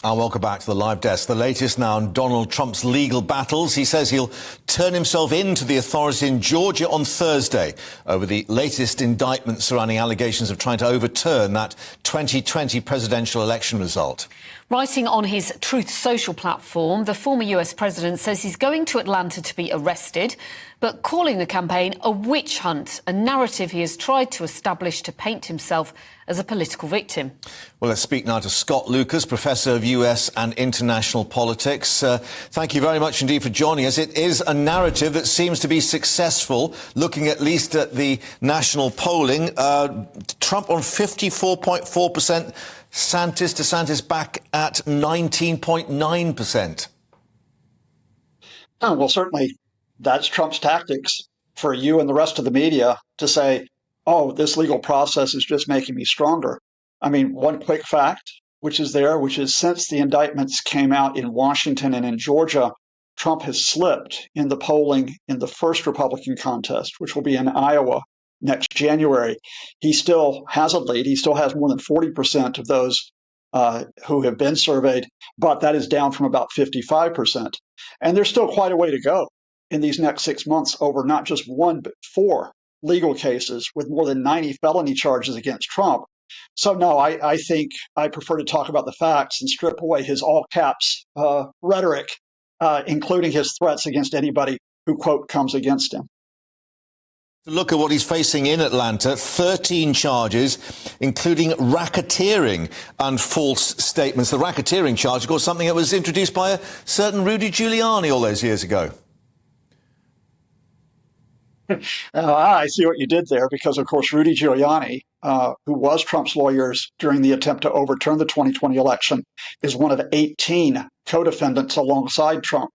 And welcome back to the live desk. The latest now on Donald Trump's legal battles. He says he'll turn himself in to the authorities in Georgia on Thursday over the latest indictment surrounding allegations of trying to overturn that 2020 presidential election result. Writing on his Truth Social platform, the former US president says he's going to Atlanta to be arrested, but calling the campaign a witch hunt, a narrative he has tried to establish to paint himself as a political victim. Well, let's speak now to Scott Lucas, Professor of US and International Politics. Thank you very much indeed for joining us. It is a narrative that seems to be successful, looking at least at the national polling. Trump on 54.4%, DeSantis back at 19.9%. Oh, well, certainly that's Trump's tactics for you and the rest of the media to say, oh, this legal process is just making me stronger. I mean, one quick fact, which is since the indictments came out in Washington and in Georgia, Trump has slipped in the polling in the first Republican contest, which will be in Iowa next January. He still has a lead. He still has more than 40% of those who have been surveyed, but that is down from about 55%. And there's still quite a way to go in these next 6 months over not just one, but 4 legal cases with more than 90 felony charges against Trump. So no, I think I prefer to talk about the facts and strip away his all caps rhetoric, including his threats against anybody who, quote, comes against him. Look at what he's facing in Atlanta, 13 charges, including racketeering and false statements. The racketeering charge, of course, something that was introduced by a certain Rudy Giuliani all those years ago. I see what you did there, because, of course, Rudy Giuliani, who was Trump's lawyers during the attempt to overturn the 2020 election, is one of 18 co-defendants alongside Trump.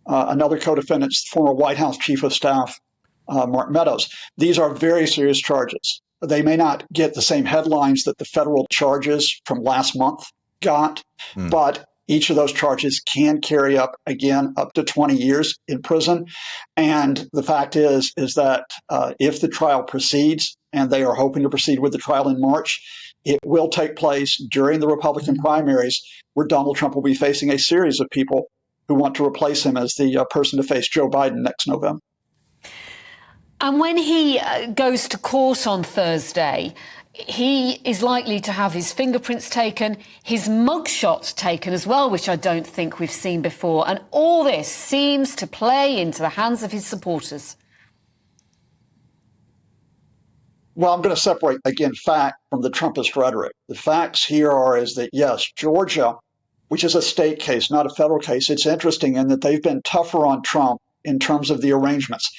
Another co-defendant is former White House Chief of Staff, Mark Meadows. These are very serious charges. They may not get the same headlines that the federal charges from last month got, but each of those charges can carry up to 20 years in prison. And the fact is that if the trial proceeds, and they are hoping to proceed with the trial in March, it will take place during the Republican primaries, where Donald Trump will be facing a series of people who want to replace him as the person to face Joe Biden next November. And when he goes to court on Thursday, he is likely to have his fingerprints taken, his mugshot taken as well, which I don't think we've seen before. And all this seems to play into the hands of his supporters. Well, I'm going to separate, again, fact from the Trumpist rhetoric. The facts here is that, yes, Georgia, which is a state case, not a federal case, it's interesting in that they've been tougher on Trump in terms of the arrangements.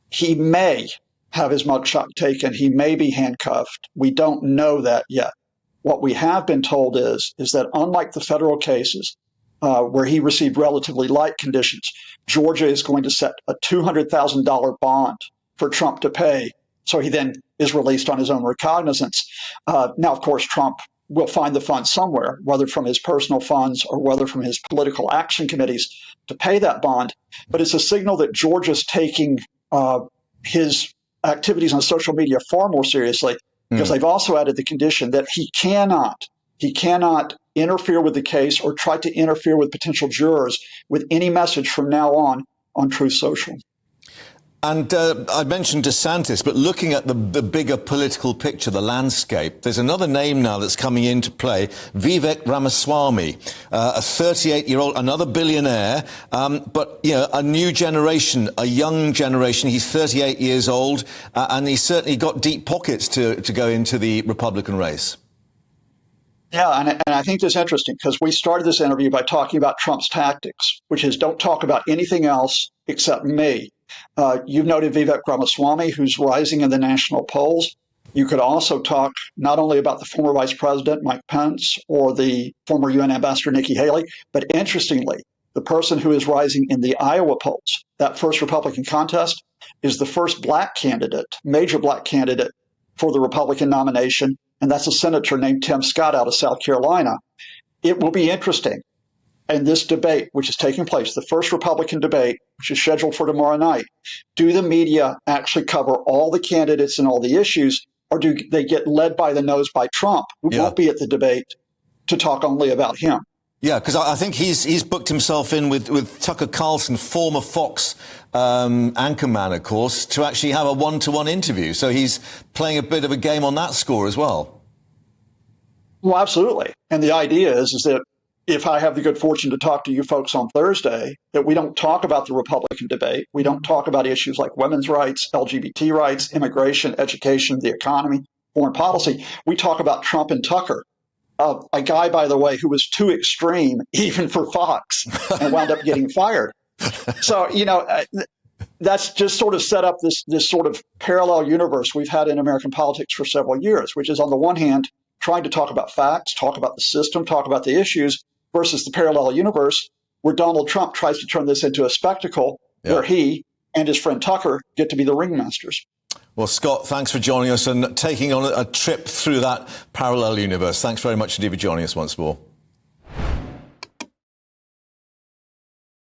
He may have his mugshot taken. He may be handcuffed. We don't know that yet. What we have been told is that unlike the federal cases where he received relatively light conditions, Georgia is going to set a $200,000 bond for Trump to pay. So he then is released on his own recognizance. Now, of course, Trump will find the funds somewhere, whether from his personal funds or whether from his political action committees, to pay that bond. But it's a signal that Georgia's taking his activities on social media far more seriously, because they've also added the condition that he cannot interfere with the case or try to interfere with potential jurors with any message from now on Truth Social. And I mentioned DeSantis, but looking at the bigger political picture, the landscape, there's another name now that's coming into play, Vivek Ramaswamy, a 38-year-old, another billionaire, but, you know, a new generation, a young generation. He's 38 years old, and he's certainly got deep pockets to go into the Republican race. Yeah, and I think this is interesting, because we started this interview by talking about Trump's tactics, which is don't talk about anything else except me. You've noted Vivek Ramaswamy, who's rising in the national polls. You could also talk not only about the former Vice President, Mike Pence, or the former UN Ambassador, Nikki Haley, but interestingly, the person who is rising in the Iowa polls, that first Republican contest, is the first black candidate, major black candidate for the Republican nomination, and that's a senator named Tim Scott out of South Carolina. It will be interesting in this debate, which is taking place, the first Republican debate, which is scheduled for tomorrow night. Do the media actually cover all the candidates and all the issues, or do they get led by the nose by Trump, who won't be at the debate, to talk only about him? Yeah, because I think he's booked himself in with Tucker Carlson, former Fox anchorman, of course, to actually have a one-to-one interview. So he's playing a bit of a game on that score as well. Well, absolutely. And the idea is that if I have the good fortune to talk to you folks on Thursday, that we don't talk about the Republican debate. We don't talk about issues like women's rights, LGBT rights, immigration, education, the economy, foreign policy. We talk about Trump and Tucker. A guy, by the way, who was too extreme even for Fox and wound up getting fired. So, that's just sort of set up this sort of parallel universe we've had in American politics for several years, which is on the one hand, trying to talk about facts, talk about the system, talk about the issues, versus the parallel universe where Donald Trump tries to turn this into a spectacle where he and his friend Tucker get to be the ringmasters. Well, Scott, thanks for joining us and taking on a trip through that parallel universe. Thanks very much indeed for joining us once more.